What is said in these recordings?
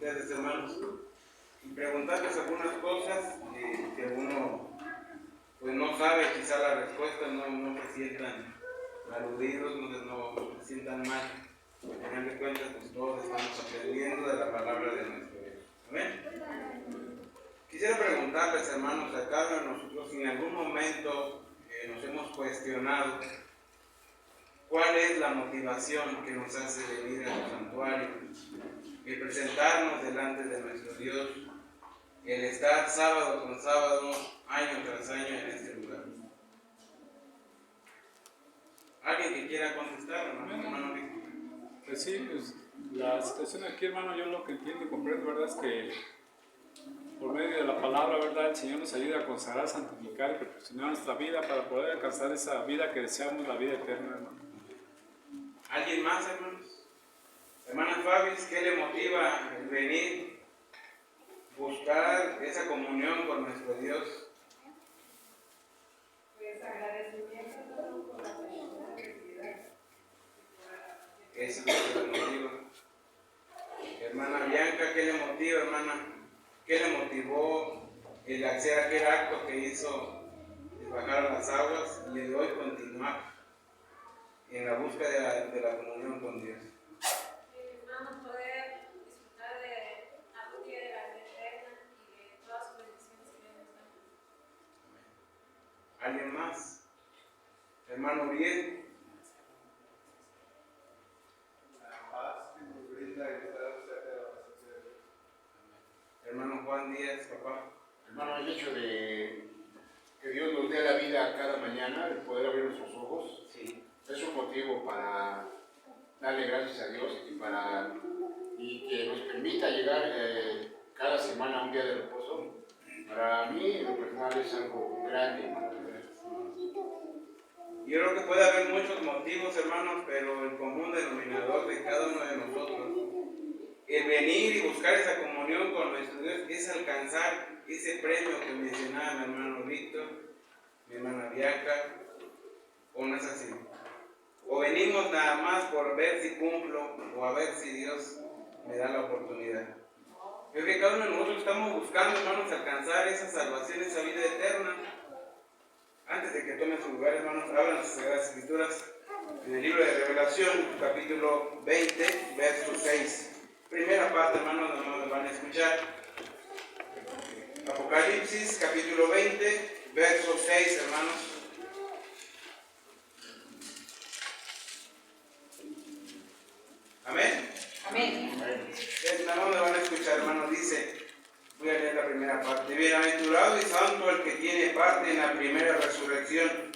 ustedes, hermanos, y preguntarles algunas cosas que uno pues no sabe quizá la respuesta, no se sientan aludidos, no se sientan mal. Al final de cuentas, pues todos estamos aprendiendo de la palabra de nuestro Dios. ¿Amén? Quisiera preguntarles, hermanos, a cada uno de nosotros si en algún momento nos hemos cuestionado cuál es la motivación que nos hace venir al santuario, el presentarnos delante de nuestro Dios, el estar sábado con sábado, año tras año en este lugar. ¿Alguien que quiera contestar, hermano Víctor? Pues sí, pues, la situación aquí, hermano, yo lo que entiendo y comprendo, ¿verdad? Es que por medio de la palabra, ¿verdad? El Señor nos ayuda a consagrar, santificar y perfeccionar nuestra vida para poder alcanzar esa vida que deseamos, la vida eterna, hermano. ¿Alguien más, hermanos? Hermana Fabis, ¿qué le motiva el venir, buscar esa comunión con nuestro Dios? Pues agradecimiento por la felicidad. Eso es lo que le motiva. Hermana Bianca, ¿qué le motiva, hermana? ¿Qué le motivó el hacer aquel acto que hizo de bajar a las aguas y de hoy continuar en la búsqueda de la comunión con Dios? Hermano, poder disfrutar de algún día de la vida eterna y de todas sus bendiciones que Dios nos da. ¿Alguien más? Hermano Uriel. La paz que nos brinda y estar cerca de la presencia de Dios. Hermano Juan Díaz, papá. Hermano, el hecho de que Dios nos dé la vida cada mañana, el poder abrir nuestros ojos, Sí. es un motivo para darle gracias a Dios y que nos permita llegar cada semana a un día de reposo. Para mí, en lo personal, es algo grande, hermano. Yo creo que puede haber muchos motivos, hermanos, pero el común denominador de cada uno de nosotros, el venir y buscar esa comunión con nuestro Dios, es alcanzar ese premio que mencionaba mi hermano Víctor, mi hermana Bianca, o no es así. O venimos nada más por ver si cumplo, o a ver si Dios me da la oportunidad. Yo creo que cada uno de nosotros estamos buscando, hermanos, alcanzar esa salvación, esa vida eterna. Antes de que tomen su lugar, hermanos, abran las Sagradas Escrituras en el libro de Revelación, capítulo 20, verso 6. Primera parte, hermanos, no me van a escuchar. Apocalipsis, capítulo 20, verso 6, hermanos. Amén. Amén. No me van a escuchar, hermanos, dice, voy a leer la primera parte. Bienaventurado y santo el que tiene parte en la primera resurrección.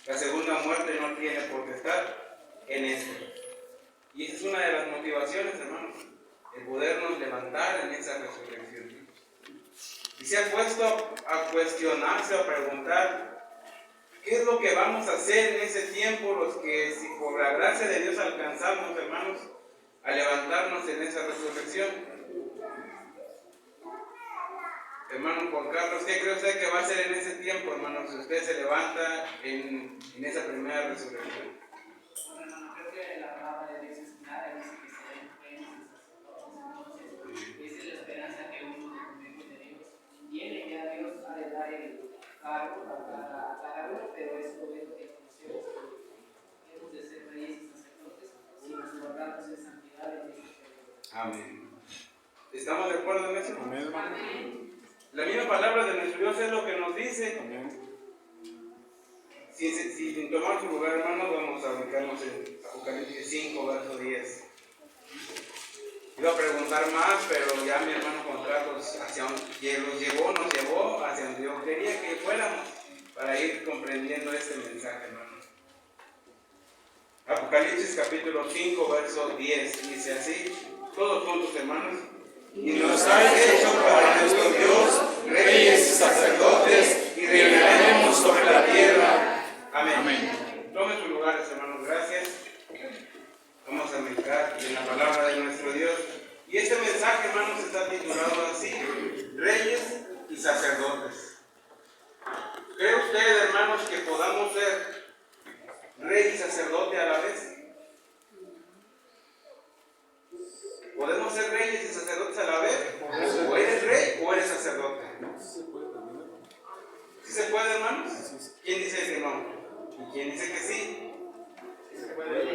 La segunda muerte no tiene potestad en esto. Y esa es una de las motivaciones, hermanos, el podernos levantar en esa resurrección. Y se ha puesto a cuestionarse, a preguntar, ¿qué es lo que vamos a hacer en ese tiempo los que, si por la gracia de Dios alcanzamos, hermanos, a levantarnos en esa resurrección? Hermano Juan Carlos, ¿qué cree usted que va a hacer en ese tiempo, hermano, si usted se levanta en esa primera resurrección? Bueno, creo que la palabra de Dios es clara, dice que serán reyes y sacerdotes. Entonces, esa es la esperanza que uno tiene de Dios. Tiene que a Dios ha de dar el cargo a cada uno, pero es lo que conocemos. Hemos de ser reyes y sacerdotes si nos guardamos en santidad en este periodo. Amén. ¿Estamos de acuerdo en eso? Amén, hermano. La misma palabra de nuestro Dios es lo que nos dice. Amén. Sin tomar su lugar, hermanos, vamos a ubicarnos en Apocalipsis 5, verso 10. Iba a preguntar más, pero ya mi hermano Juan Carlos nos llevó hacia donde yo quería que fuéramos para ir comprendiendo este mensaje, hermano. Apocalipsis capítulo 5, verso 10, dice así, todos juntos, hermanos. Y nos ha hecho para nuestro Dios reyes y sacerdotes y reinaremos sobre la tierra. Amén. Amén. Tomen sus lugares, hermanos, gracias. Vamos a meditar en la palabra de nuestro Dios. Y este mensaje, hermanos, está titulado así, Reyes y Sacerdotes. ¿Cree usted, hermanos, que podamos ser rey y sacerdote a la vez? ¿Podemos ser reyes y sacerdotes a la vez? ¿Quién dice que sí? Sí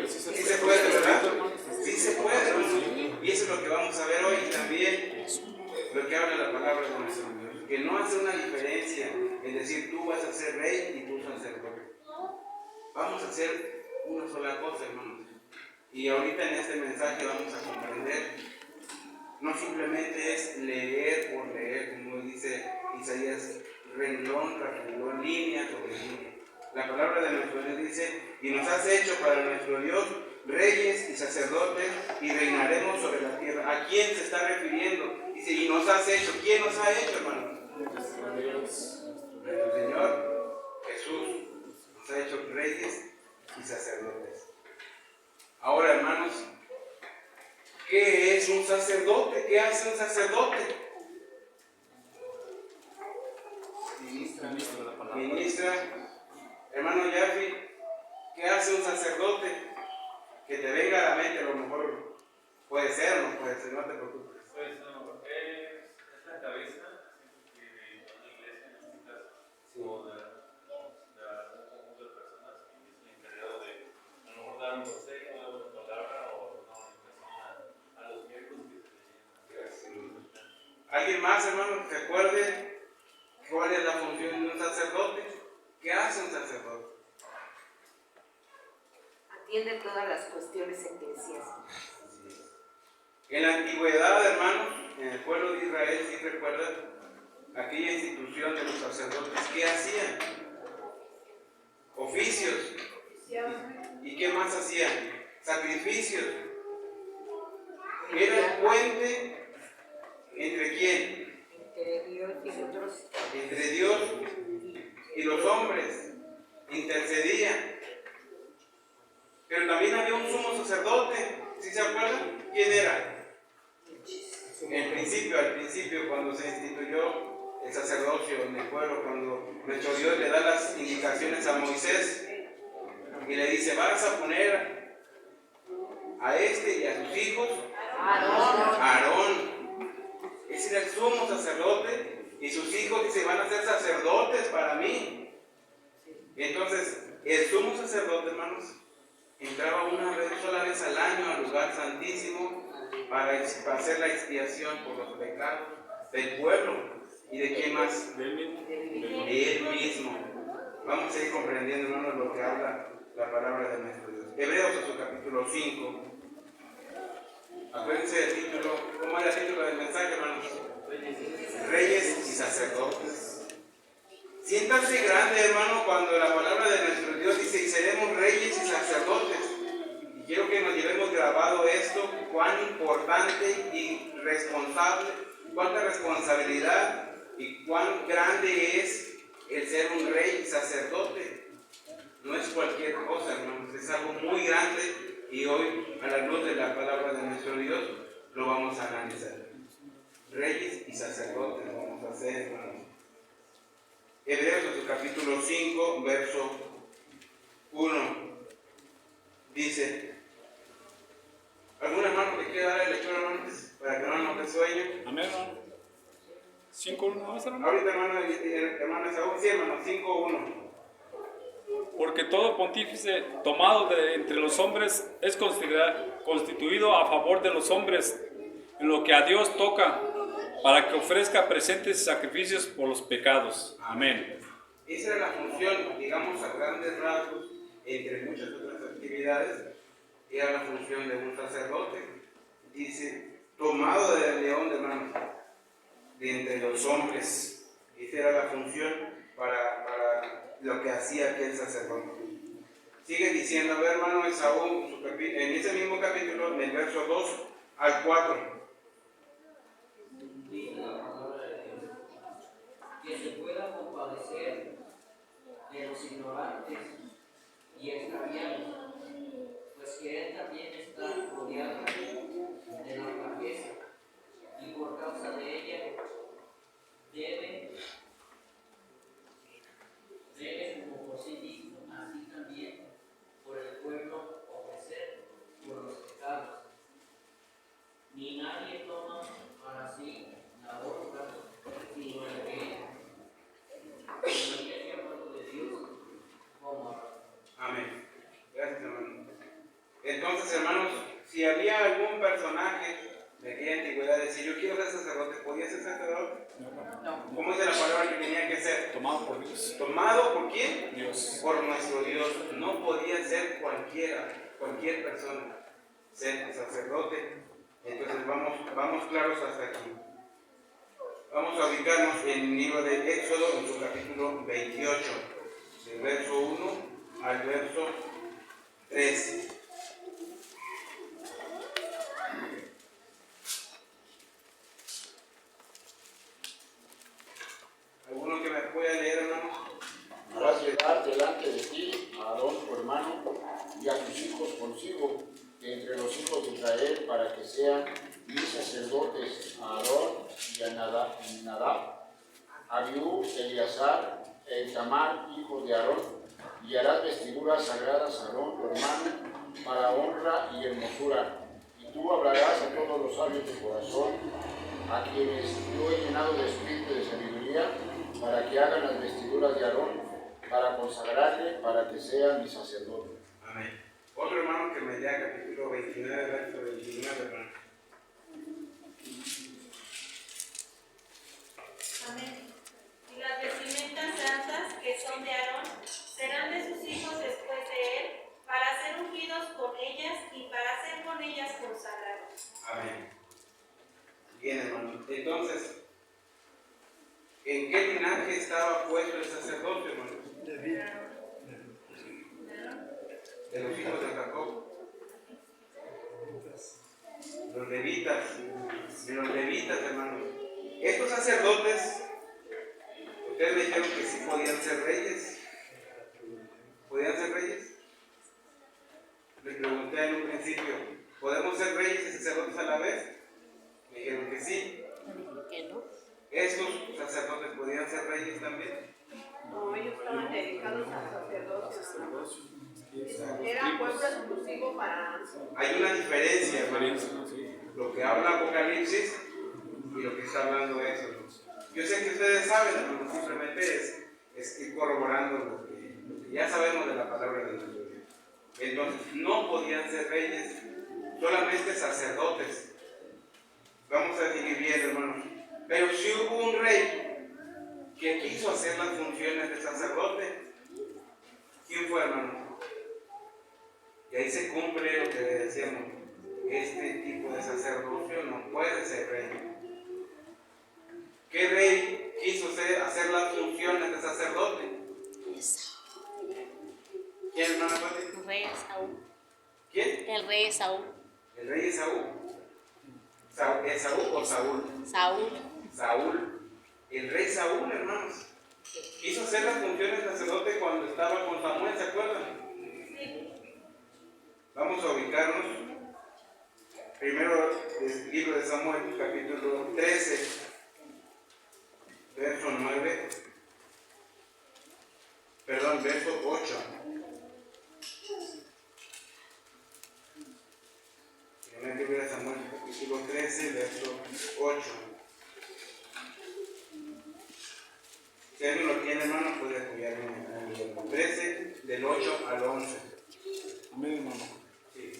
Sí se puede, ¿verdad? Sí se puede, hermano. Y eso es lo que vamos a ver hoy y también lo que habla la palabra de nuestro Dios. Que no hace una diferencia en decir tú vas a ser rey y tú sacerdote. Vamos a hacer una sola cosa, hermanos. Y ahorita en este mensaje vamos a comprender. No simplemente es leer por leer, como dice Isaías, renglón tras renglón, línea sobre línea. La palabra de nuestro Dios dice, y nos has hecho para nuestro Dios reyes y sacerdotes y reinaremos sobre la tierra. ¿A quién se está refiriendo? Dice, y nos has hecho. ¿Quién nos ha hecho, hermano? Nuestro Señor Jesús nos ha hecho reyes y sacerdotes. Ahora, hermanos, ¿qué es un sacerdote? ¿Qué hace un sacerdote? Ministra. Hermano Yafi, ¿qué hace un sacerdote? Que te venga a la mente, a lo mejor puede ser, no puede ser, no te preocupes. Pues no, es la cabeza, así que de una iglesia en este caso, o de un conjunto de personas que es el encargado de a lo mejor dar un consejo, dar una palabra o una orientación a los miembros que se le llenan. ¿Alguien más, hermano, que se acuerde cuál es la función de un sacerdote? ¿Qué hace un sacerdote? Atiende todas las cuestiones eclesiásticas. En la antigüedad, hermanos, en el pueblo de Israel, si recuerdan aquella institución de los sacerdotes, ¿qué hacían? Oficios. ¿Y qué más hacían? Sacrificios. Era el puente entre quién? Entre Dios y nosotros. Entre Dios y los hombres. Intercedían. Pero también había un sumo sacerdote. ¿Sí se acuerdan? ¿Quién era? Al principio, cuando se instituyó el sacerdocio en el pueblo, cuando nuestro Dios le da las indicaciones a Moisés y le dice, vas a poner a este y a sus hijos Aarón. Ese era el sumo sacerdote y sus hijos dice, van a ser sacerdotes para mí. Entonces, el sumo sacerdote, hermanos, entraba sola vez al año al lugar santísimo para hacer la expiación por los pecados del pueblo. ¿Y de quién más? De él mismo. Vamos a ir comprendiendo, hermanos, lo que habla la palabra de nuestro Dios. Hebreos en su capítulo 5. Acuérdense del título. ¿Cómo era el título del mensaje, hermanos? Reyes y sacerdotes. Siéntanse grande, hermano, cuando la palabra de nuestro Dios dice, y seremos reyes y sacerdotes. Y quiero que nos llevemos grabado esto, cuán importante y responsable, cuánta responsabilidad y cuán grande es el ser un rey y sacerdote. No es cualquier cosa, hermanos, es algo muy grande y hoy, a la luz de la palabra de nuestro Dios, lo vamos a analizar. Reyes y sacerdotes vamos a hacer, hermanos. Hebreos en su capítulo 5, verso 1, dice, ¿algún hermano que quiera darle lectura, hermanos, para que no nos dé sueño? Amén, hermano. 5:1, ¿no, hermano? Ahorita, hermano Esaú, sí, hermano, 5:1. Porque todo pontífice tomado de entre los hombres es constituido a favor de los hombres en lo que a Dios toca, para que ofrezca presentes sacrificios por los pecados. Amén. Esa era la función, digamos a grandes rasgos, entre muchas otras actividades, era la función de un sacerdote. Dice, tomado del león de manos, de entre los hombres. Esa era la función para lo que hacía aquel sacerdote. Sigue diciendo, a ver, hermano Esaú, en ese mismo capítulo, en el verso 2 al 4. Que se pueda compadecer de los ignorantes y extraviados, pues que él también está rodeado de la flaqueza, y por causa de ella debe como por sí mismo, así también por el pueblo ofrecer por los pecados. Ni nada personaje de aquella antigüedad decir, yo quiero ser sacerdote, ¿podía ser sacerdote? No. ¿Cómo dice la palabra que tenía que ser? Tomado por Dios. ¿Tomado por quién? Dios. Por nuestro Dios. No podía ser cualquier persona, ser sacerdote. Entonces vamos claros hasta aquí. Vamos a ubicarnos en el libro de Éxodo, en su capítulo 28, del verso 1 al verso 13. ¿Alguno que me pueda leer, hermano? Harás llegar delante de ti a Aarón tu hermano y a tus hijos consigo, de entre los hijos de Israel, para que sean mis sacerdotes, a Aarón y a Nadab, Abiú, Eleazar, Itamar, hijos de Aarón, y harás vestiduras sagradas a Aarón tu hermano, para honra y hermosura. Y tú hablarás a todos los sabios de corazón, a quienes yo he llenado de espíritu de sabiduría, para que hagan las vestiduras de Aarón, para consagrarle, para que sea mi sacerdote. Amén. Otro hermano que me lea capítulo 29, verso 29, hermano. Amén. Y las vestimentas santas que son de Aarón serán de sus hijos después de él, para ser ungidos con ellas y para ser con ellas consagrados. Amén. Bien, hermano. Entonces, ¿en qué linaje estaba puesto el sacerdote, hermano? De los hijos de Jacob. Los levitas. De los levitas, hermano. Estos sacerdotes, ustedes me dijeron que sí podían ser reyes. ¿Podían ser reyes? Les pregunté en un principio, ¿podemos ser reyes y sacerdotes a la vez? Me dijeron que sí. ¿Estos sacerdotes podían ser reyes también? No, ellos estaban dedicados al sacerdocio. Era pueblo exclusivo para... Hay una diferencia, hermano. Sí. Lo que habla Apocalipsis y lo que está hablando Éxodo. Yo sé que ustedes saben, hermano, simplemente es ir corroborando lo que ya sabemos de la palabra de Dios. Entonces, no podían ser reyes, solamente sacerdotes. Vamos a definir bien, hermanos. Pero si hubo un rey que quiso hacer las funciones de sacerdote, ¿quién fue, hermano? Y ahí se cumple lo que le decíamos. Este tipo de sacerdocio no puede ser rey. ¿Qué rey quiso hacer las funciones de sacerdote? ¿Quién, hermana Pati? El rey Esaú. ¿Quién? El rey Esaú. El rey Esaú. ¿Esaú o Saúl? Saúl. Saúl. El rey Saúl, hermanos. Quiso hacer las funciones de sacerdote cuando estaba con Samuel, ¿se acuerdan? Vamos a ubicarnos. Primero, el libro de Samuel, capítulo 13, verso 9. Perdón, verso 8. Primer libro de Samuel, capítulo 13, verso 8. Si alguien lo tiene, hermano, puede apoyarme en el 13, del 8 al 11. Amén, hermano. Sí.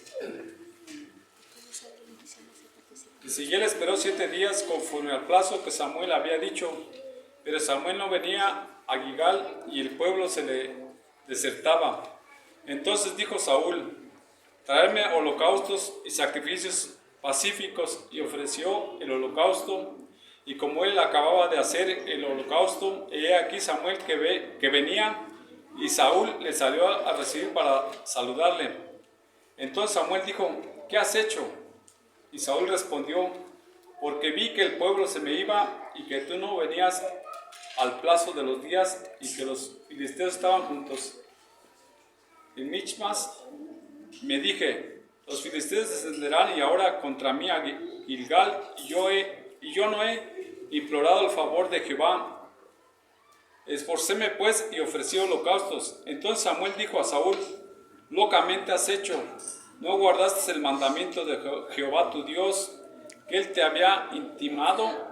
Y él esperó 7 días conforme al plazo que Samuel había dicho, pero Samuel no venía a Gilgal y el pueblo se le desertaba. Entonces dijo Saúl: traedme holocaustos y sacrificios pacíficos, y ofreció el holocausto. Y como él acababa de hacer el holocausto, he aquí Samuel que venía, y Saúl le salió a recibir para saludarle. Entonces Samuel dijo: ¿qué has hecho? Y Saúl respondió: porque vi que el pueblo se me iba y que tú no venías al plazo de los días, y que los filisteos estaban juntos en Michmas. Me dije: los filisteos descenderán y ahora contra mí a Gilgal, y yo no he implorado el favor de Jehová. Esforcéme pues y ofrecí holocaustos. Entonces Samuel dijo a Saúl: locamente has hecho. ¿No guardaste el mandamiento de Jehová tu Dios, que él te había intimado?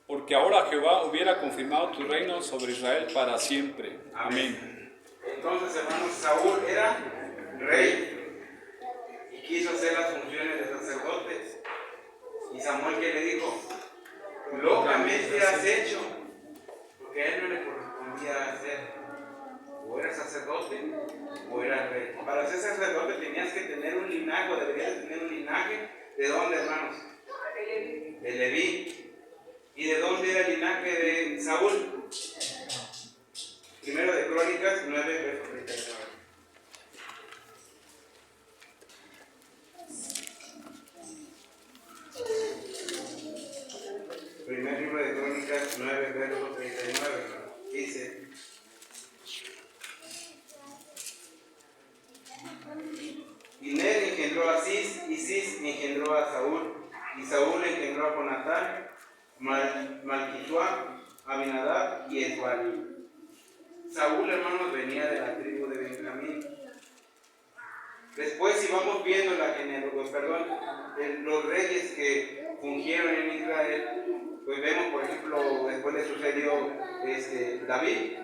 Porque ahora Jehová hubiera confirmado tu reino sobre Israel para siempre. Amén. Entonces, hermanos, Saúl era rey y quiso hacer las funciones de sacerdote. Y Samuel, ¿qué le dijo? Locamente has hecho, porque a él no le correspondía hacer. O era sacerdote o era rey. Para ser sacerdote tenías que tener un linaje, o deberías de tener un linaje. ¿De dónde, hermanos? De Leví. ¿Y de dónde era el linaje de Saúl? Primero de Crónicas 9, verso 39. Primer libro de Crónicas 9, verso 39, dice: y Ner engendró a Cis, y Cis engendró a Saúl, y Saúl engendró a Jonatán, Malquisua, Abinadab y Esbal. Saúl, hermanos, venía de la tribu de Benjamín. Después, si vamos viendo los reyes que fungieron en Israel, pues vemos, por ejemplo, después le sucedió David.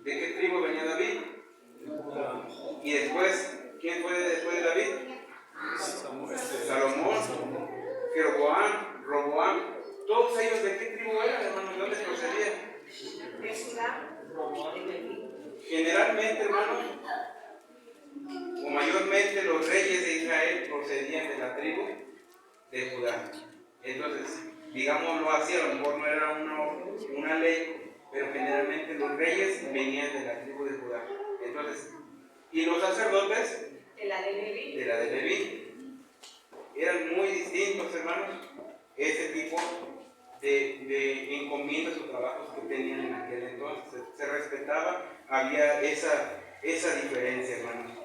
¿De qué tribu venía David? Y después, ¿quién fue después de David? Salomón, Jeroboam, Roboam. ¿Todos ellos de qué tribu eran, hermanos? ¿De dónde procedían? De Judá. Generalmente, hermanos, o mayormente los reyes de Israel procedían de la tribu de Judá. Entonces, digámoslo así, a lo mejor no era una ley, pero generalmente los reyes venían de la tribu de Judá. Entonces, ¿y los sacerdotes? De la de Leví. De la de Leví. Eran muy distintos, hermanos, ese tipo de encomiendas o trabajos que tenían en aquel entonces. Se respetaba, había esa diferencia, hermanos.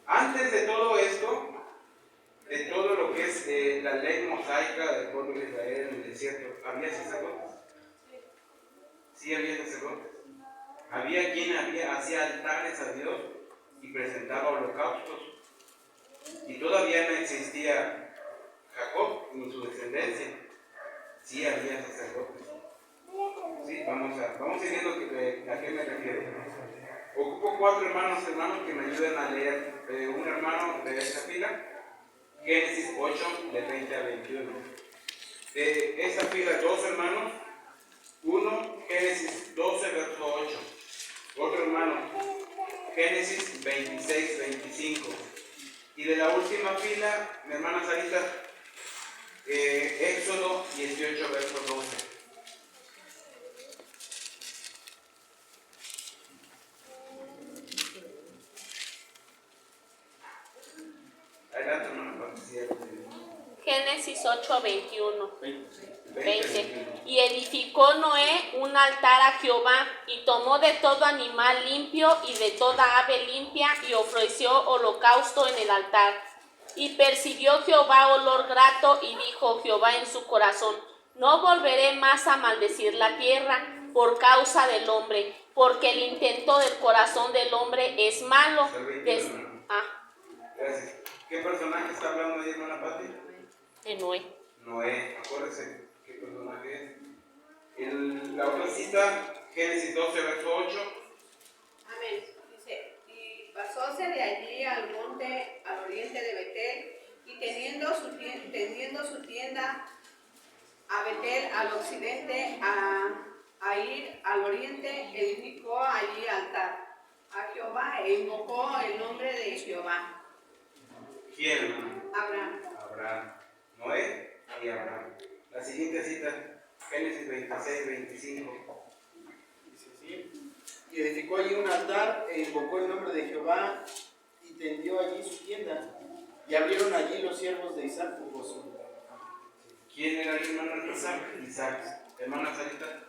Antes de todo esto, de todo lo que es la ley mosaica del pueblo de Israel en el desierto, ¿había sacerdotes? Sí, había sacerdotes. Había quien hacía altares a Dios y presentaba holocaustos. Y todavía no existía Jacob ni su descendencia. Sí había sacerdotes. Sí, vamos a ir viendo a qué me refiero. Ocupo 4 hermanos que me ayuden a leer. Un hermano de esta fila, Génesis 8, de 20 a 21. De esta fila, 2 hermanos. Uno, Génesis 12, verso 8. Otro hermano, Génesis 26, 25. Y de la última fila, mi hermana Sarita, Éxodo 18, verso 12. Adelante, hermana Patricia. Génesis 8, 21. 20. Y edificó Noé un altar a Jehová, y tomó de todo animal limpio y de toda ave limpia, y ofreció holocausto en el altar. Y percibió Jehová olor grato, y dijo Jehová en su corazón: no volveré más a maldecir la tierra por causa del hombre, porque el intento del corazón del hombre es malo. Gracias. ¿Qué personaje está hablando ahí, hermana Pati? De Noé. Noé, acuérdense qué personaje es. La otra cita, Génesis 12, verso 8. Amén. Dice: y pasóse de allí al monte al oriente de Betel, y teniendo su tienda a Betel al occidente, a ir al oriente, edificó allí altar a Jehová e invocó el nombre de Jehová. ¿Quién, hermano? Abraham. Noé y Abraham. La siguiente cita, Génesis 26, 25. Dice así: y edificó allí un altar e invocó el nombre de Jehová y tendió allí su tienda, y abrieron allí los siervos de Isaac un pozo. ¿Quién era el hermano de Isaac? Isaac. Hermana Sarita.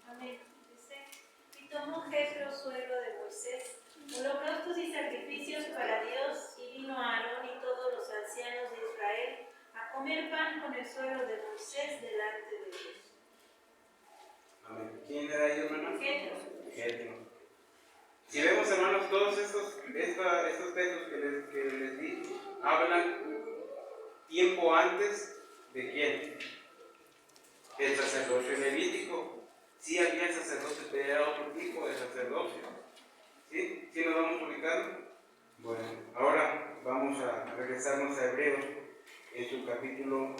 Amén. Dice: y tomó Jethro, suegro de Moisés, holocaustos y sacrificios para Dios, y vino Aarón y todos los ancianos de Israel a comer pan con el suegro de Moisés delante de Dios. Amén. ¿Quién era ahí, hermano? Jethro. Si vemos, hermanos, todos estos textos que les di, hablan tiempo antes de quién? El sacerdocio levítico. Sí había sacerdotes, pero era otro tipo de sacerdocio. ¿Sí? ¿Sí nos vamos ubicando? Bueno, ahora vamos a regresarnos a Hebreos. en su capítulo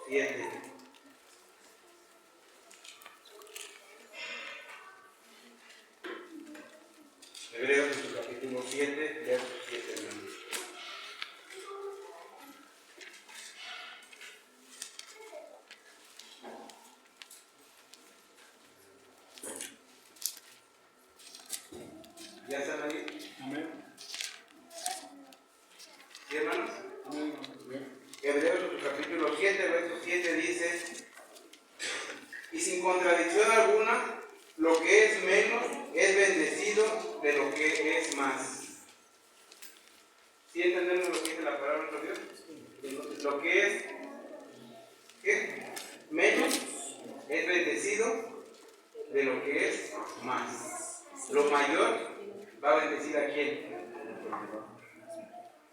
7. Hebreos en su capítulo 7, verso 7, hermanos. ¿Ya están ahí? Amén. ¿Sí, hermanos? Amén. Hebreos en su capítulo 7, verso 7 dice: y sin contradicción alguna, lo que es menos es bendecido de lo que es más. ¿Sí entendemos lo que dice la palabra de Dios? Lo que es ¿qué? Menos es bendecido de lo que es más. Lo mayor va a bendecir a quién?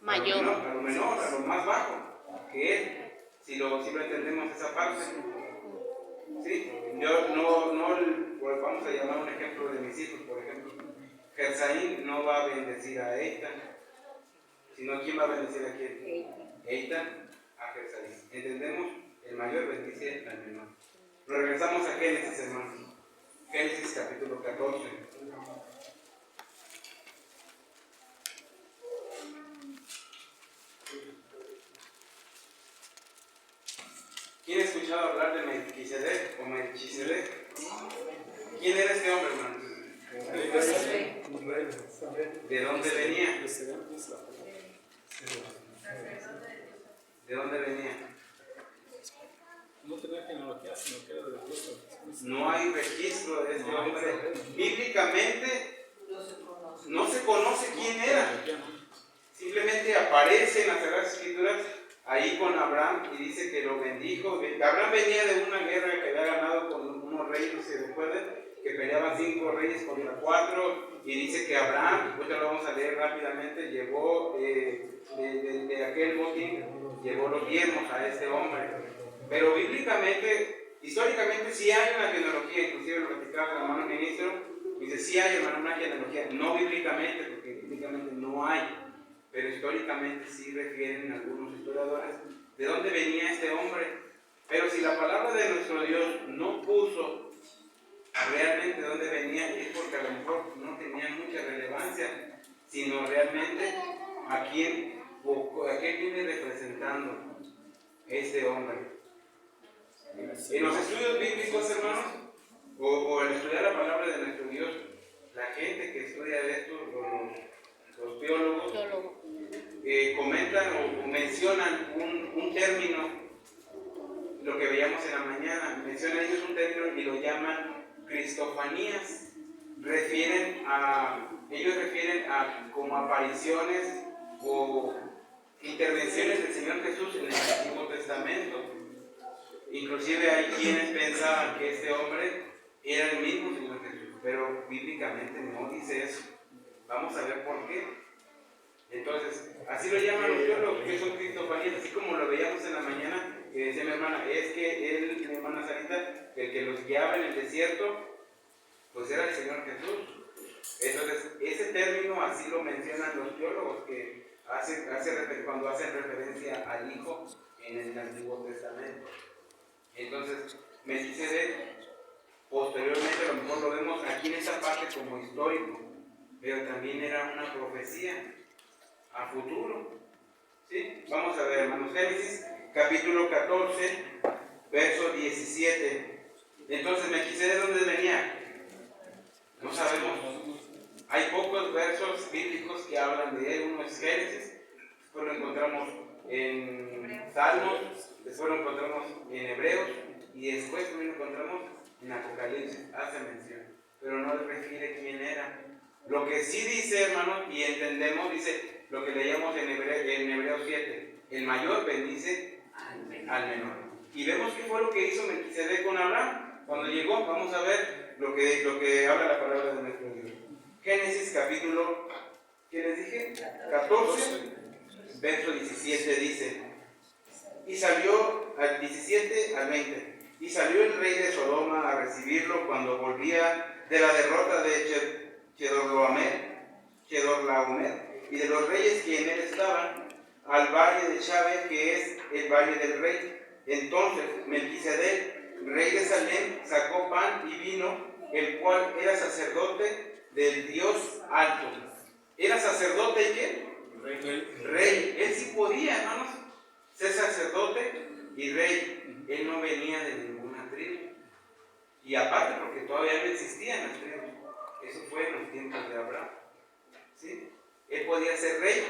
Mayor. A lo menor, a lo más bajo que él. Si lo entendemos esa parte. ¿Sí? Pues vamos a llamar un ejemplo de mis hijos, por ejemplo. Gersaín no va a bendecir a Eitan, sino ¿quién va a bendecir a quién? Eitan a Gersaín. ¿Entendemos? El mayor bendice al menor. Regresamos a Génesis, hermanos. Génesis capítulo 14. ¿Quién ha escuchado hablar de Melquisedec o Melchisedec? ¿Quién era este hombre, hermanos? ¿De dónde venía? ¿De dónde venía? No tenía genealogía, sino que era de Dios. No hay registro de este hombre. Bíblicamente no se conoce quién era. Simplemente aparece en las Sagradas Escrituras ahí con Abraham y dice que lo bendijo. Abraham venía de una guerra que había ganado con unos reyes, no se recuerdan, que peleaban 5 reyes contra 4, y dice que Abraham, ahorita lo vamos a leer rápidamente, llevó de aquel botín, llevó los diezmos a este hombre. Pero bíblicamente, históricamente sí hay una genealogía, inclusive lo platicaba el hermano ministro, dice sí hay, hermano, una genealogía, no bíblicamente, porque bíblicamente no hay, pero históricamente sí refieren algunos historiadores de dónde venía este hombre. Pero si la palabra de nuestro Dios no puso realmente de dónde venía, es porque a lo mejor no tenía mucha relevancia, sino realmente a quién viene representando este hombre. En los estudios bíblicos, hermanos, o el estudiar la palabra de nuestro Dios, la gente que estudia de esto, los teólogos, comentan o mencionan un término, lo que veíamos en la mañana, mencionan ellos un término y lo llaman cristofanías. Ellos refieren a como apariciones o intervenciones del Señor Jesús en el Antiguo Testamento. Inclusive hay quienes pensaban que este hombre era el mismo Señor Jesús, pero bíblicamente no dice eso. Vamos a ver por qué. Entonces, así lo llaman los teólogos, que son cristofanías, así como lo veíamos en la mañana, que decía mi hermana, es que mi hermana Sarita, el que los guiaba en el desierto, pues era el Señor Jesús. Entonces, ese término así lo mencionan los teólogos, que cuando hacen referencia al Hijo en el Antiguo Testamento. Entonces, Melquisedec, posteriormente a lo mejor lo vemos aquí en esta parte como histórico, pero también era una profecía a futuro. ¿Sí? Vamos a ver, hermanos, Génesis capítulo 14, verso 17. Entonces, ¿Melquisedec dónde venía? No sabemos. Hay pocos versos bíblicos que hablan de él. Uno es Génesis, después lo encontramos en Salmos, después lo encontramos en Hebreos y después lo encontramos en Apocalipsis. Hace mención, pero no le refiere quién era. Lo que sí dice, hermanos, y entendemos, dice lo que leíamos en Hebreos 7: el mayor bendice al menor. Y vemos qué fue lo que hizo Melquisedec con Abraham cuando llegó. Vamos a ver lo que habla la palabra de nuestro Dios. Génesis capítulo, ¿qué les dije? 14, verso 17 dice, y salió al 17 al 20, y salió el rey de Sodoma a recibirlo cuando volvía de la derrota de Chedorlaomer y de los reyes que en él estaban, al valle de Chave, que es el valle del rey. Entonces Melquisedec, rey de Salem, sacó pan y vino, el cual era sacerdote del Dios alto. ¿Era sacerdote y qué? Rey. Él sí podía, hermanos, ser sacerdote y rey. Él no venía de ninguna tribu. Y aparte, porque todavía no existían las tribus. Eso fue en los tiempos de Abraham. ¿Sí? Él podía ser rey.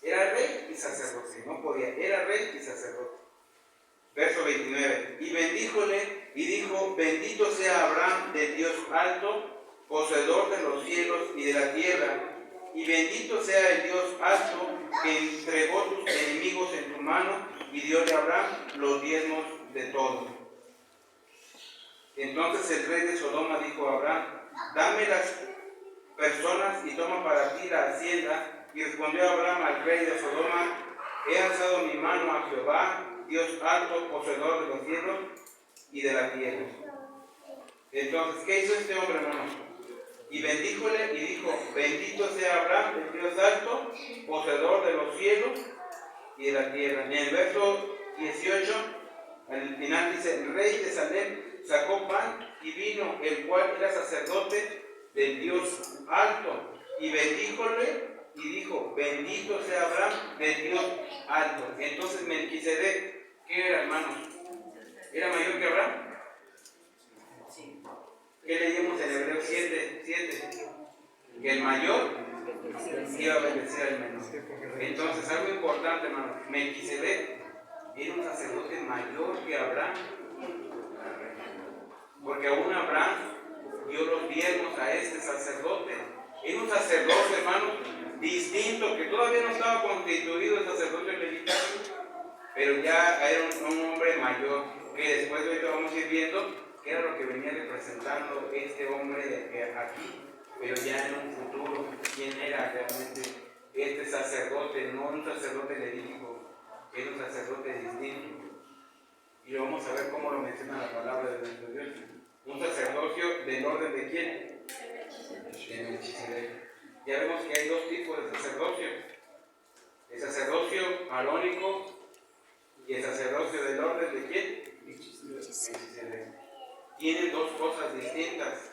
Era rey y sacerdote. No podía. Era rey y sacerdote. Verso 29. Y bendíjole y dijo: bendito sea Abraham del Dios alto, poseedor de los cielos y de la tierra. Y bendito sea el Dios alto, que entregó tus enemigos en tu mano y dio a Abraham los diezmos de todo. Entonces el rey de Sodoma dijo a Abraham: dame las personas y toma para ti la hacienda. Y respondió Abraham al rey de Sodoma: he alzado mi mano a Jehová, Dios alto, poseedor de los cielos y de la tierra. Entonces, ¿qué hizo este hombre, hermanos? Y bendíjole y dijo: bendito sea Abraham, el Dios alto, poseedor de los cielos y de la tierra. En el verso 18, al final dice: el rey de Salem sacó pan y vino, el cual era sacerdote del Dios alto. Y bendíjole y dijo: bendito sea Abraham del Dios alto. Entonces Melquisedec, ¿qué era, hermanos? ¿Era mayor que Abraham? ¿Qué leímos en Hebreos 7? Que el mayor iba a bendecir al menor. Entonces, algo importante, hermano, Melquisedec era un sacerdote mayor que Abraham. Porque aún Abraham dio los diezmos a este sacerdote. Era un sacerdote, hermano, distinto, que todavía no estaba constituido el sacerdote levita, pero ya era un hombre mayor, que después de ahorita vamos a ir viendo qué era lo que venía representando este hombre de aquí, pero ya en un futuro, quién era realmente este sacerdote, no un sacerdote levítico, era un sacerdote distinto. Y vamos a ver cómo lo menciona la palabra de nuestro Dios. Un sacerdocio del orden de quién? De Melquisedec. Ya vemos que hay dos tipos de sacerdocio: el sacerdocio arónico y el sacerdocio del orden de quién? Melquisedec. Tienen dos cosas distintas.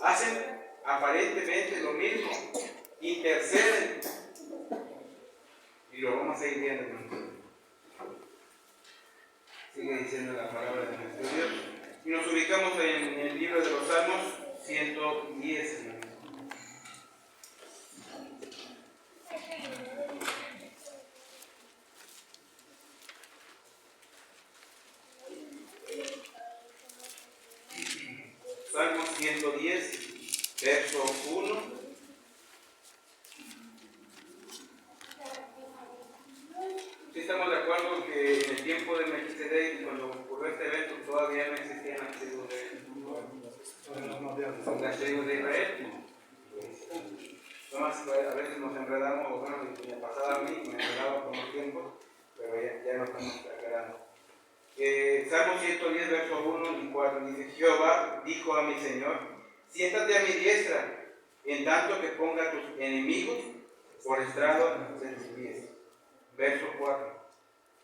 Hacen aparentemente lo mismo, interceden, y lo vamos a ir viendo, hermanos. Sigue diciendo la palabra de nuestro Dios. Y nos ubicamos en el libro de los Salmos 110. Salmo 110, verso 1. Sí, estamos de acuerdo que en el tiempo de Melquisedec, cuando ocurrió este evento, todavía no existían las tribus de Israel. Nomás a veces nos enredamos, bueno, me pasaba a mí, me enredaba con los tiempos, pero ya no estamos aclarando. Salmo 110, verso 1 y 4 dice: Jehová dijo a mi Señor: siéntate a mi diestra, en tanto que ponga a tus enemigos por estrado de tus pies. Verso 4.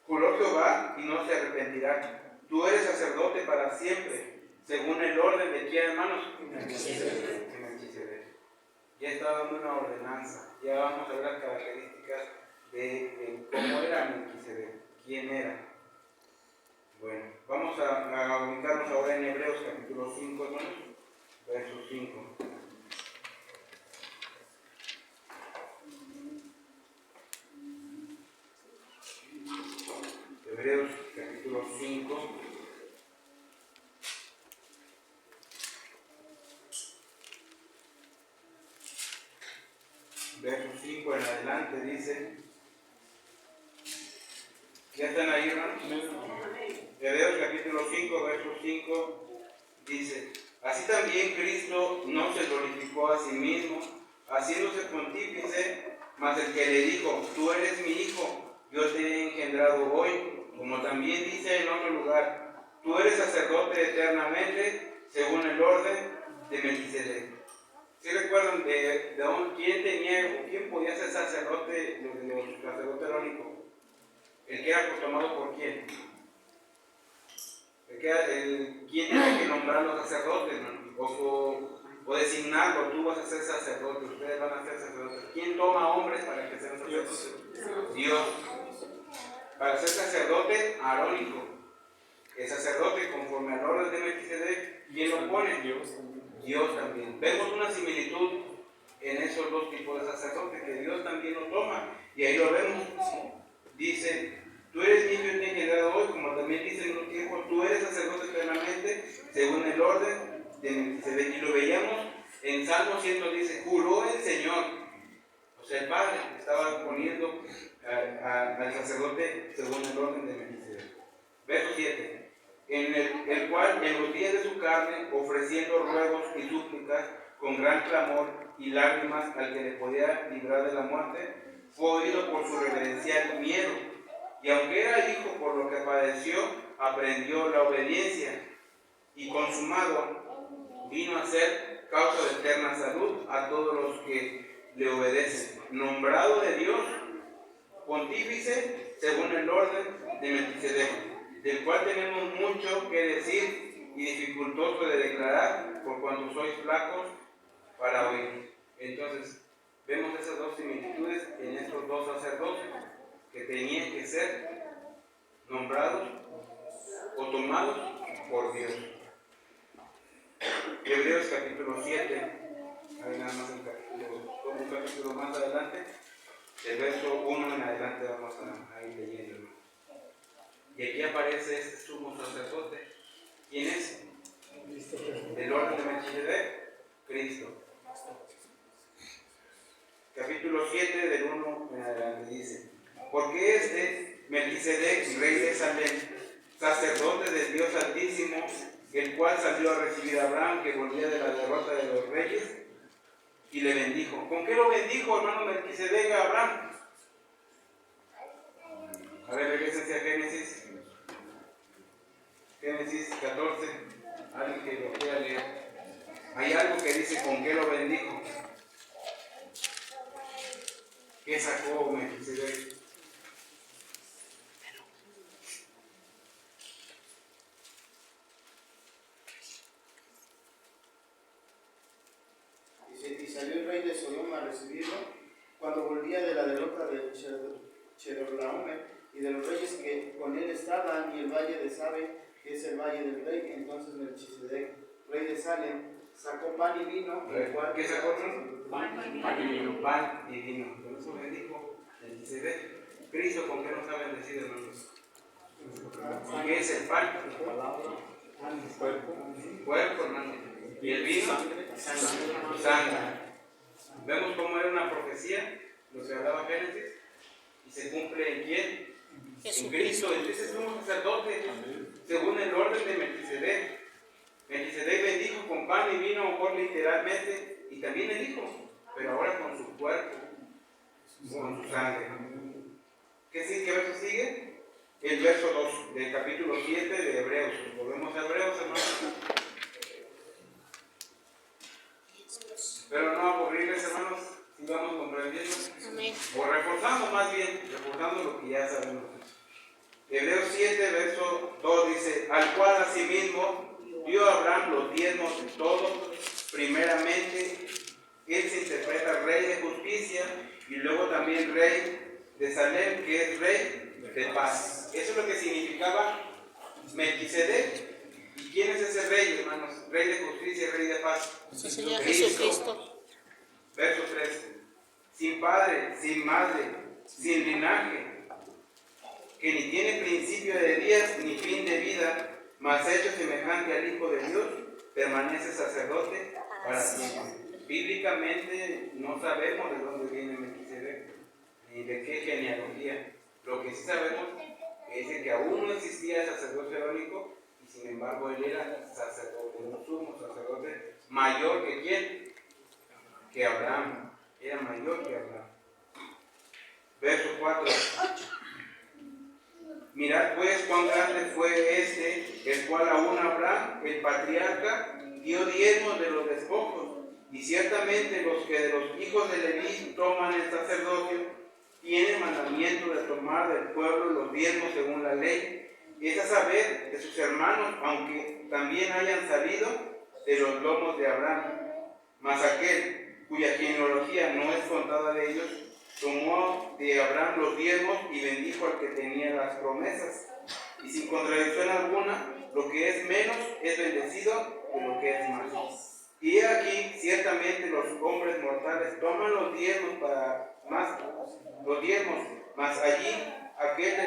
Juró Jehová y no se arrepentirá. Tú eres sacerdote para siempre, según el orden de quién, hermanos. Melquisedec. Ya está dando una ordenanza. Ya vamos a ver las características de cómo era Melquisedec, quién era. Bueno, vamos a ubicarnos ahora en Hebreos capítulo 5, hermanos, verso 5. Hebreos capítulo 5, verso 5 en adelante dice: ¿ya están ahí, hermanos? Hebreos capítulo 5, verso 5 dice: así también Cristo no se glorificó a sí mismo, haciéndose pontífice, mas el que le dijo: tú eres mi hijo, yo te he engendrado hoy. Como también dice en otro lugar: tú eres sacerdote eternamente, según el orden de Melquisedec. ¿Sí recuerdan quién tenía o quién podía ser sacerdote, los sacerdote arónico? ¿El que era proclamado por quién? ¿Quién tenía que nombrar los sacerdotes, ¿no? O designarlo, tú vas a ser sacerdote, ustedes van a ser sacerdotes. ¿Quién toma hombres para que sean sacerdotes? Dios. Para ser sacerdote arónico, el sacerdote conforme al orden de Melquisedec, ¿quién lo pone? Dios también. Vemos una similitud en esos dos tipos de sacerdotes, que Dios también lo toma, y ahí lo vemos. Dice, tú eres mi hijo y te he generado hoy, como también dice en un tiempo, tú eres sacerdote eternamente, según el orden de Melquisedec. Y lo veíamos en Salmo 100, dice, juró el Señor. O sea, el Padre estaba poniendo al sacerdote según el orden de Melquisedec. Verso 7. En el cual en los días de su carne, ofreciendo ruegos y súplicas con gran clamor y lágrimas al que le podía librar de la muerte, fue oído por su reverencial miedo. Y aunque era hijo, por lo que padeció, aprendió la obediencia, y consumado vino a ser causa de eterna salud a todos los que le obedecen. Nombrado de Dios, pontífice según el orden de Melquisedec, del cual tenemos mucho que decir y dificultoso de declarar, por cuanto sois flacos para oír. Entonces, vemos esas dos similitudes en estos dos sacerdotes que tenían que ser nombrados o tomados por Dios. Hebreos capítulo 7, hay nada más un capítulo más adelante, del verso 1 en adelante vamos a ir leyendo. Y aquí aparece este sumo sacerdote. ¿Quién es? El orden de Melquisedec, Cristo. Capítulo 7 del 1 en adelante dice, porque este Melquisedec, rey de Salem, sacerdote del Dios Altísimo, el cual salió a recibir a Abraham, que volvía de la derrota de los reyes, y le bendijo. ¿Con qué lo bendijo, hermano Melquisedec, a Abraham? A ver, regresense a Génesis. Génesis 14, alguien que lo quiera leer. Hay algo que dice con qué lo bendijo. ¿Qué sacó Melquisedec? Dice, y salió el rey de Sodoma a recibirlo cuando volvía de la derrota de Chedorlaomer y de los reyes que con él estaban, y el valle de Sabe, que es el valle del rey. Entonces Melquisedec, rey de Salem, sacó pan y vino. ¿Qué sacó? Pan y vino. Pan y vino. Por eso bendijo Melquisedec. Cristo, ¿con qué nos ha bendecido, hermanos? ¿Qué es el pan? Cuerpo, hermano. ¿Y el vino? Sangre. Vemos cómo era una profecía, lo que hablaba Génesis, y se cumple en quién? En Cristo. Ese es un sacerdote según el orden de Melquisedec. Melquisedec bendijo con pan y vino, por literalmente, y también el hijo, pero ahora con su cuerpo, con su sangre. ¿Qué verso sigue? El verso 2 del capítulo 7 de Hebreos. Volvemos a Hebreos, hermanos. Pero no aburrirles, hermanos, si vamos comprendiendo. O reforzando más bien, reforzando lo que ya sabemos. Hebreos 7, verso 2 dice, al cual asimismo dio Abraham los diezmos de todo, primeramente, él se interpreta rey de justicia y luego también rey de Salem, que es rey de paz. Eso es lo que significaba Melquisedec. ¿Y quién es ese rey, hermanos? Rey de justicia y rey de paz. Sí, Señor Jesucristo. Verso 3. Sin padre, sin madre, sin linaje, que ni tiene principio de días ni fin de vida, mas hecho semejante al Hijo de Dios, permanece sacerdote para siempre. Bíblicamente no sabemos de dónde viene Melquisedec, ni de qué genealogía. Lo que sí sabemos es que aún no existía el sacerdote arónico, y sin embargo él era sacerdote, un sumo sacerdote mayor que quién, que Abraham. Era mayor que Abraham. Verso 4. Mirad pues cuán grande fue este, el cual aún Abraham, el patriarca, dio diezmos de los despojos, Y ciertamente los que de los hijos de Leví toman el sacerdocio tienen mandamiento de tomar del pueblo los diezmos según la ley, es a saber, de sus hermanos, aunque también hayan salido de los lomos de Abraham. Mas aquel cuya genealogía no es contada de ellos, tomó de Abraham los diezmos y bendijo al que tenía las promesas. Y sin contradicción alguna, lo que es menos es bendecido de lo que es más. Y aquí, ciertamente, los hombres mortales toman los diezmos mas allí aquel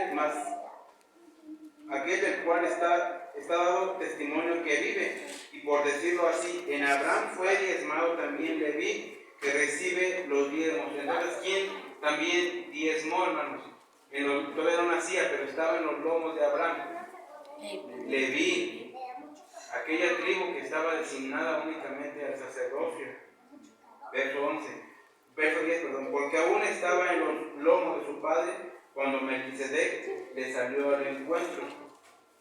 del cual está dado testimonio que vive. Y por decirlo así, en Abraham fue diezmado también Leví, que recibe los diezmos. Entonces, ¿quién también diezmó, hermanos? Todavía no nacía, pero estaba en los lomos de Abraham. Leví, aquella tribu que estaba designada únicamente al sacerdocio. Verso 10, porque aún estaba en los lomos de su padre cuando Melquisedec le salió al encuentro.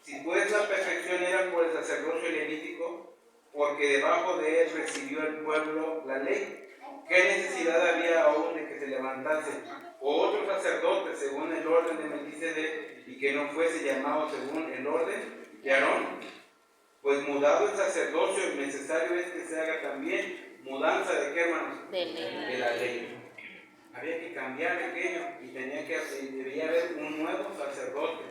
Si pues la perfección era por el sacerdocio levítico, porque debajo de él recibió el pueblo la ley, ¿qué necesidad había aún de que se levantase otro sacerdote según el orden de Melquisedec y que no fuese llamado según el orden de Aarón? Pues mudado el sacerdocio, necesario es que se haga también mudanza de qué, hermanos? De la ley. Había que cambiar aquello y debía haber un nuevo sacerdote.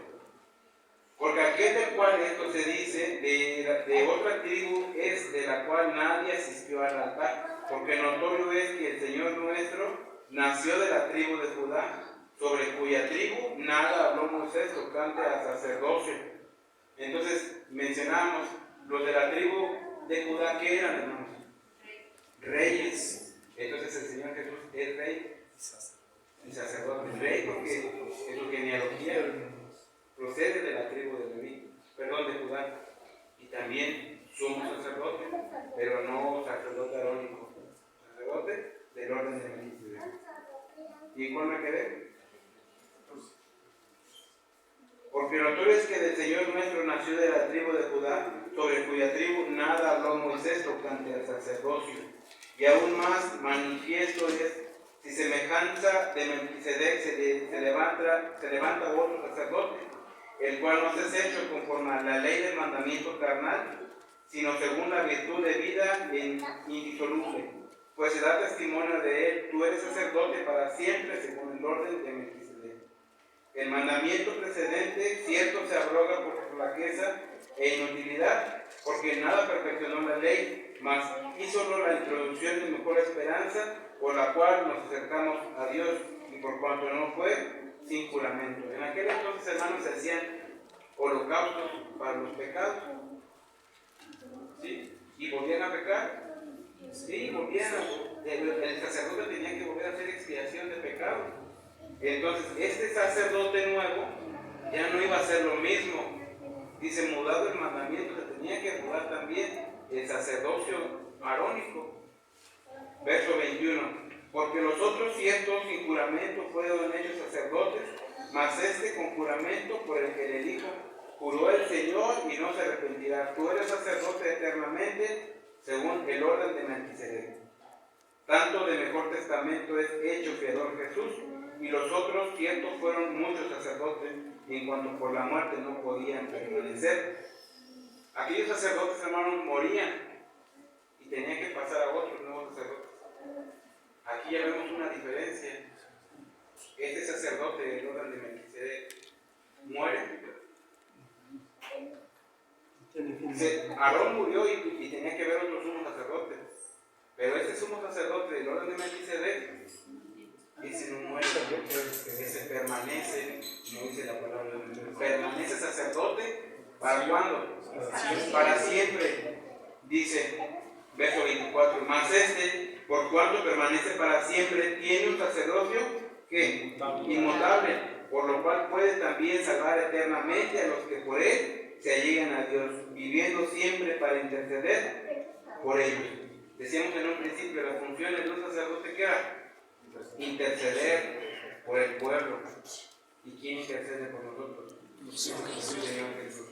Porque aquel del cual esto se dice, de otra tribu es de la cual nadie asistió al altar. Porque notorio es que el Señor nuestro nació de la tribu de Judá, sobre cuya tribu nada habló Moisés tocante al sacerdocio. Entonces mencionamos los de la tribu de Judá, ¿qué eran, hermanos? Reyes. Entonces el Señor Jesús es rey y sacerdote. Rey porque en su genealogía procede de la tribu de Leví, de Judá. Y también somos sacerdotes, pero no sacerdote arónico, sacerdote del orden de Melquisedec. ¿Y cuál me quedé? Porque notorio es que del Señor nuestro nació de la tribu de Judá, sobre cuya tribu nada habló Moisés tocante al sacerdocio. Y aún más manifiesto es, si semejanza de Melquisedec se levanta otro sacerdote, el cual no se es hecho conforme a la ley del mandamiento carnal, sino según la virtud de vida indisoluble. Pues se da testimonio de él, tú eres sacerdote para siempre según el orden de Melquisedec. El mandamiento precedente, cierto, se abroga por su flaqueza e inutilidad, porque nada perfeccionó la ley, mas hizo la introducción de mejor esperanza, por la cual nos acercamos a Dios, y por cuanto no fue sin juramento. En aquel entonces, hermanos, se hacían holocaustos para los pecados, ¿sí? Y volvían a pecar, sí, el sacerdote tenía que volver a hacer expiación de pecado. Entonces, este sacerdote nuevo ya no iba a hacer lo mismo. Dice, mudado el mandamiento, se tenía que mudar también el sacerdocio arónico. Verso 21. Porque los otros ciertos sin juramento fueron hechos sacerdotes, mas este con juramento por el que le dijo, juró el Señor y no se arrepentirá. Tú eres sacerdote eternamente, según el orden de Melquisedec. Tanto de mejor testamento es hecho fiador Jesús, y los otros ciertos fueron muchos sacerdotes, en cuanto por la muerte no podían permanecer. Aquellos sacerdotes, hermanos, morían y tenían que pasar a otros nuevos sacerdotes. Aquí ya vemos una diferencia. Este sacerdote del orden de Melquisedec muere. Aarón murió y tenía que ver otro sumo sacerdote. Pero este sumo sacerdote del orden de Melquisedec, ese no muere, ese permanece, no dice la palabra, permanece sacerdote. ¿Para cuándo? Para siempre. Dice, verso 24, mas este, por cuanto permanece para siempre, tiene un sacerdocio que inmutable, por lo cual puede también salvar eternamente a los que por él se allegan a Dios, viviendo siempre para interceder por ellos. Decíamos en un principio, las funciones de un sacerdote que era interceder por el pueblo. ¿Y quién intercede por nosotros? El Señor Jesús.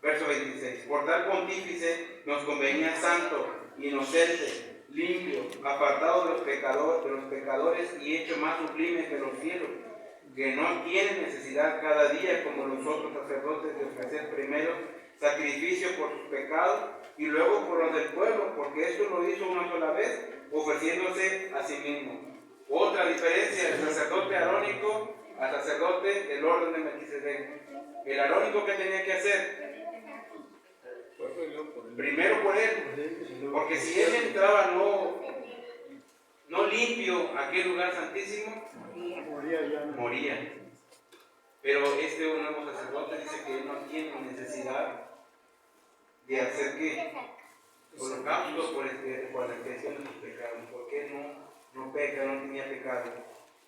Verso 26. Por tal pontífice nos convenía santo, inocente, limpio, apartado de los pecadores y hecho más sublime que los cielos, que no tiene necesidad cada día como los otros sacerdotes de ofrecer primero sacrificio por sus pecados y luego por los del pueblo, porque esto lo hizo una sola vez, ofreciéndose a sí mismo. Otra diferencia del sacerdote arónico al sacerdote del orden de Melquisedec. El arónico, ¿qué tenía que hacer? Primero por él, porque si él entraba no limpio a aquel lugar santísimo, moría. Pero este nuevo sacerdote dice que él no tiene necesidad de hacer que holocausto por la expiación de sus pecados, porque él no peca, no tenía pecado.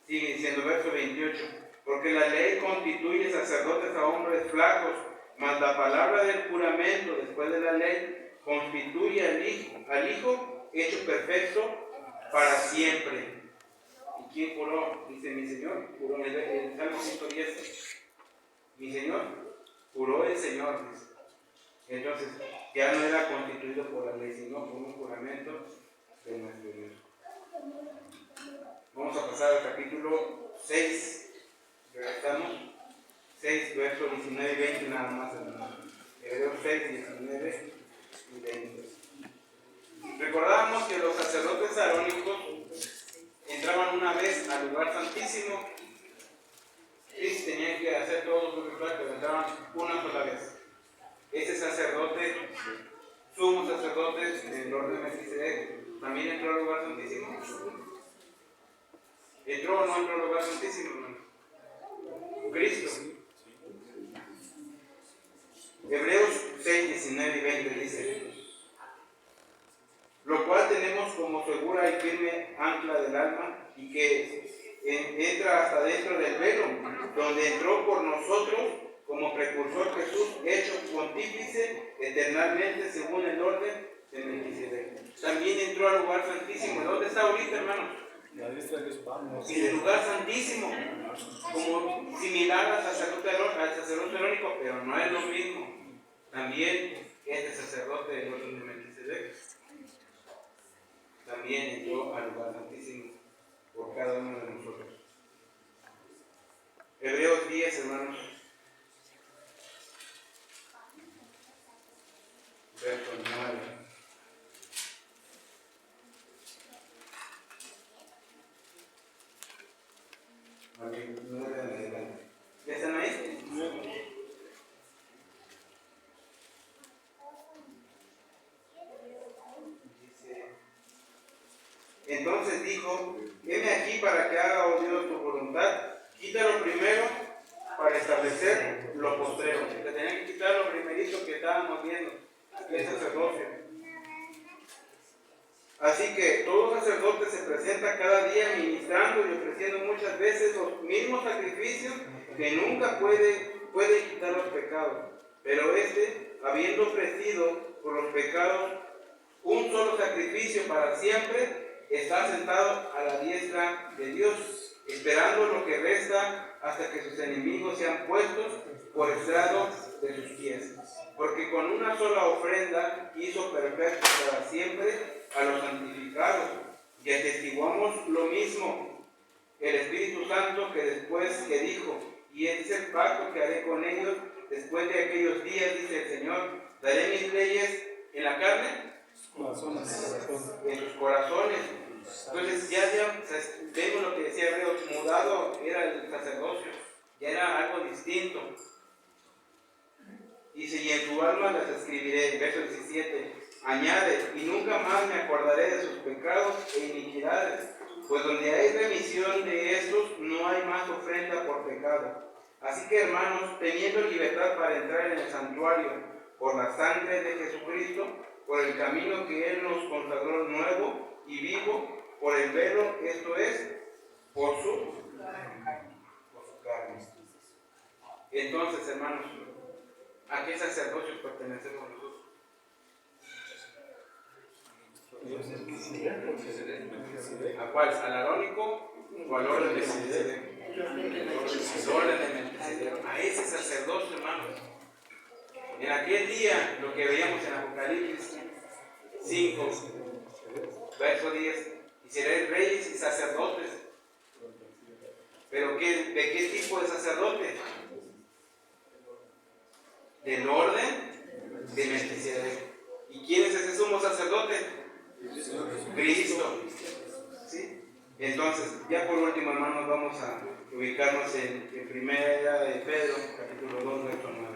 Sigue diciendo verso 28, porque la ley constituye sacerdotes a hombres flacos, mas la palabra del juramento después de la ley constituye al Hijo hecho perfecto para siempre. ¿Y quién juró? Dice mi Señor, juró en el Salmo 110. Mi Señor, juró el Señor, dice. Entonces, ya no era constituido por la ley, sino por un juramento de nuestro Dios. Vamos a pasar al capítulo 6. Regresamos. 6, versos 19 y 20, nada más. Hebreos 6, 19 y 20. Recordábamos que los sacerdotes arónicos entraban una vez al lugar santísimo y tenían que hacer todos los rituales, pero entraban una sola vez. Ese sacerdote, sumo sacerdote del orden de Melquisedec, también entró al lugar santísimo. ¿Entró o no entró al lugar santísimo, hermano? Cristo. Hebreos 6, 19 y 20 dice: lo cual tenemos como segura y firme ancla del alma, y que entra hasta dentro del velo, donde entró por nosotros como precursor Jesús, hecho pontífice eternamente según el orden de Melquisedec. También entró al lugar santísimo. ¿Dónde está ahorita, hermanos? En el lugar santísimo, como similar al sacerdote arónico, pero no es lo mismo. También este sacerdote del orden de Melquisedec también entró al lugar santísimo por cada uno de nosotros. Hebreos 10, hermanos. Verso 9. ¿Ya están ahí? Dice: entonces dijo, heme aquí para que haga, oh Dios, tu voluntad. Quítalo primero para establecer lo postrero. Te tenían que quitar lo primerito que estábamos viendo, que es sacerdocio. Así que todo sacerdote se presenta cada día ministrando y ofreciendo muchas veces los mismos sacrificios que nunca puede quitar los pecados. Pero habiendo ofrecido por los pecados un solo sacrificio para siempre, está sentado a la diestra de Dios, esperando lo que resta hasta que sus enemigos sean puestos por estrado de sus pies. Porque con una sola ofrenda hizo perfecto para siempre a los santificados, y atestiguamos lo mismo, el Espíritu Santo, que después que dijo, y este es el pacto que haré con ellos después de aquellos días, dice el Señor, daré mis leyes en la carne, en sus corazones. Entonces ya vemos lo que decía Hebreos, mudado era el sacerdocio, ya era algo distinto. Dice, y en su alma las escribiré, verso 17, añade, y nunca más me acordaré de sus pecados e iniquidades, pues donde hay remisión de estos, no hay más ofrenda por pecado. Así que, hermanos, teniendo libertad para entrar en el santuario por la sangre de Jesucristo, por el camino que Él nos consagró nuevo y vivo, por el velo, esto es, por su carne. Entonces, hermanos, ¿a qué sacerdocio pertenecemos nosotros? ¿A cuál? ¿Al arónico o al orden de Melquisedec? El orden de Melquisedec. A ese sacerdocio, hermanos. En aquel día, lo que veíamos en Apocalipsis 5, Verso 10. Y seréis reyes y sacerdotes. ¿Pero de qué tipo de sacerdote? Del orden de Melquisedec. ¿Y quién es ese sumo sacerdote? Cristo. ¿Sí? Entonces, ya por último, hermanos, vamos a ubicarnos en primera de Pedro, capítulo 2, verso 9.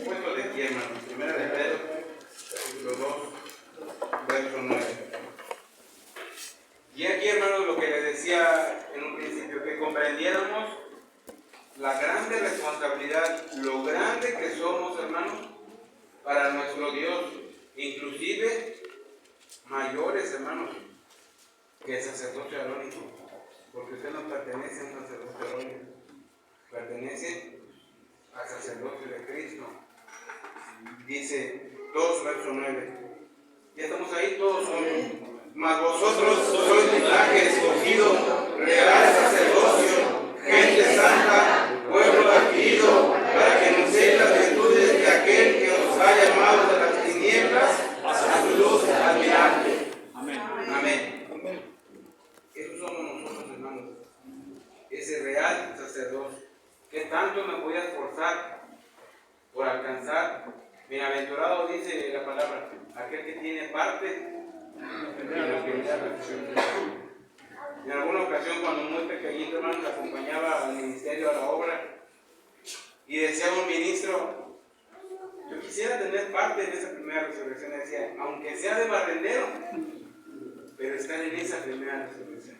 Puesto de aquí, hermanos, primera de Pedro, capítulo 2, verso 9. Y aquí, hermanos, lo que les decía en un principio, que comprendiéramos la grande responsabilidad, lo grande que somos, hermanos, para nuestro Dios, inclusive mayores, hermanos, que el sacerdocio arónico, porque usted no pertenece a un sacerdocio arónico, pertenece al sacerdocio de Cristo. Dice 2, verso 9. Ya estamos ahí, todos son. Mas vosotros sois linaje escogido, real sacerdocio, gente santa, pueblo adquirido, para que anunciéis las virtudes de aquel que os ha llamado de las tinieblas a su luz admirable. Amén. Amén. Esos somos nosotros, hermanos. Ese real sacerdocio. ¿Qué tanto me voy a esforzar por alcanzar? Bienaventurado dice la palabra, aquel que tiene parte en alguna ocasión, cuando muy pequeñito, hermanos, acompañaba al ministerio a la obra y decía un ministro, yo quisiera tener parte en esa primera resurrección. Decía, aunque sea de barrendero, pero estar en esa primera resurrección.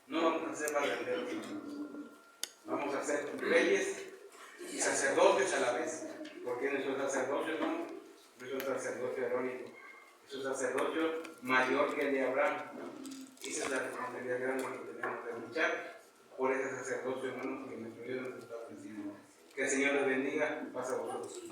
No vamos a ser barrenderos, vamos a ser reyes y sacerdotes a la vez, porque nuestro sacerdocio no es un sacerdocio arónico, es un sacerdocio mayor que el de Abraham. Esa es la responsabilidad grande que tenemos de luchar por ese sacerdocio, hermanos, que nuestro Dios nos está ofreciendo. Que el Señor les bendiga. Pasa a vosotros.